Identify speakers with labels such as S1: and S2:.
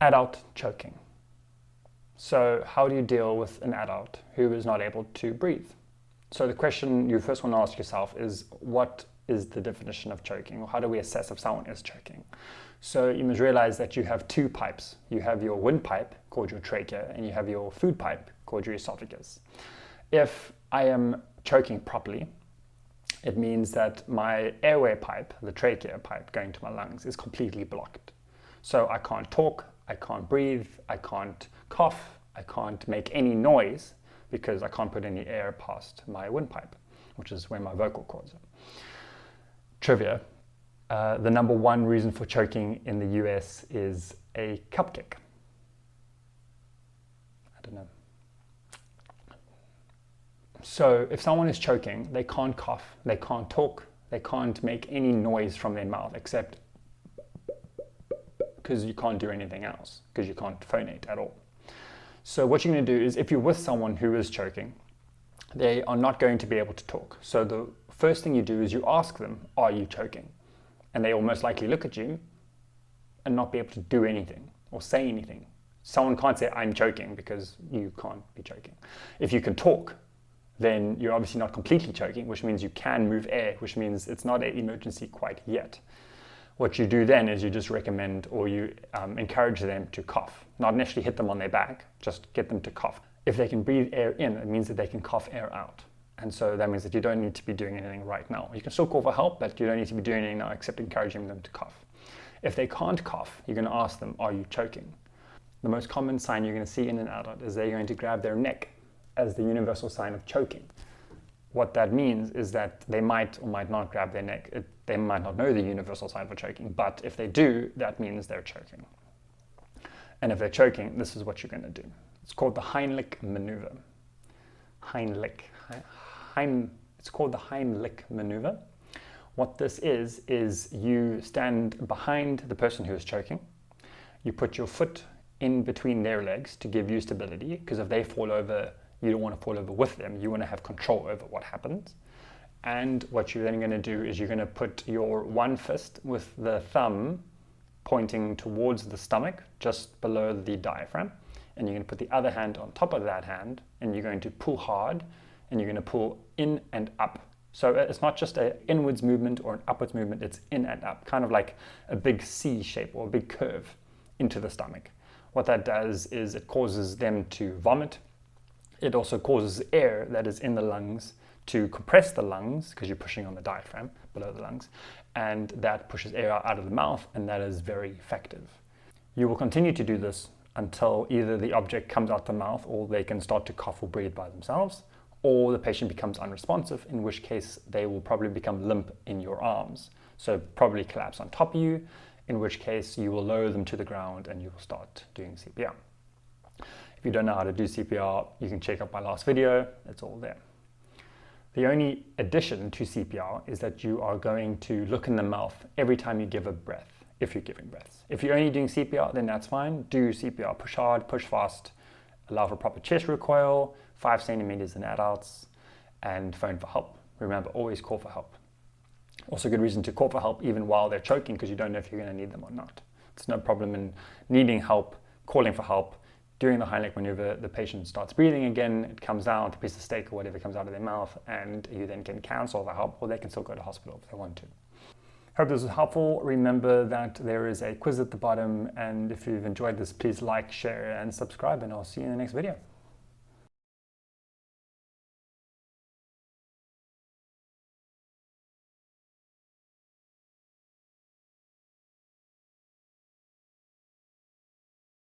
S1: Adult choking. So how do you deal with an adult who is not able to breathe? So the question you first want to ask yourself is, what is the definition of choking? Or how do we assess if someone is choking? So you must realize that you have two pipes. You have your windpipe, called your trachea, and you have your food pipe, called your esophagus. If I am choking properly, it means that my airway pipe, the trachea pipe going to my lungs, is completely blocked. So I can't talk, I can't breathe, I can't cough, I can't make any noise because I can't put any air past my windpipe, which is where my vocal cords are. Trivia, the number one reason for choking in the US is a cupcake. I don't know. So if someone is choking, they can't cough, they can't talk, they can't make any noise from their mouth except because you can't do anything else, because you can't phonate at all. So what you're going to do is, if you're with someone who is choking, they are not going to be able to talk. So the first thing you do is you ask them, are you choking? And they will most likely look at you and not be able to do anything or say anything. Someone can't say, I'm choking, because you can't be choking. If you can talk, then you're obviously not completely choking, which means you can move air, which means it's not an emergency quite yet. What you do then is you just recommend, or you encourage them to cough. Not initially hit them on their back, just get them to cough. If they can breathe air in, it means that they can cough air out. And so that means that you don't need to be doing anything right now. You can still call for help, but you don't need to be doing anything now except encouraging them to cough. If they can't cough, you're going to ask them, are you choking? The most common sign you're going to see in an adult is they're going to grab their neck as the universal sign of choking. What that means is that they might or might not grab their neck. They might not know the universal sign for choking, but if they do, that means they're choking. And if they're choking, this is what you're going to do. It's called the Heimlich maneuver. Heimlich. It's called the Heimlich maneuver. What this is you stand behind the person who is choking. You put your foot in between their legs to give you stability, because if they fall over, you don't want to fall over with them. You want to have control over what happens. And what you're then going to do is you're going to put your one fist with the thumb pointing towards the stomach, just below the diaphragm. And you're going to put the other hand on top of that hand, and you're going to pull hard, and you're going to pull in and up. So it's not just an inwards movement or an upwards movement, it's in and up, kind of like a big C shape or a big curve into the stomach. What that does is it causes them to vomit. It also causes air that is in the lungs to compress the lungs, because you're pushing on the diaphragm below the lungs, and that pushes air out of the mouth, and that is very effective. You will continue to do this until either the object comes out the mouth, or they can start to cough or breathe by themselves, or the patient becomes unresponsive, in which case they will probably become limp in your arms. So probably collapse on top of you, in which case you will lower them to the ground and you will start doing CPR. If you don't know how to do CPR, you can check out my last video, it's all there. The only addition to CPR is that you are going to look in the mouth every time you give a breath, if you're giving breaths. If you're only doing CPR, then that's fine. Do CPR, push hard, push fast, allow for proper chest recoil, 5 centimeters in adults, and phone for help. Remember, always call for help. Also a good reason to call for help even while they're choking, because you don't know if you're going to need them or not. It's no problem in needing help, calling for help. During the Heimlich maneuver, the patient starts breathing again, it comes out, a piece of steak or whatever comes out of their mouth, and you then can cancel the help, or they can still go to hospital if they want to. Hope this was helpful. Remember that there is a quiz at the bottom, and if you've enjoyed this, please like, share, and subscribe, and I'll see you in the next video.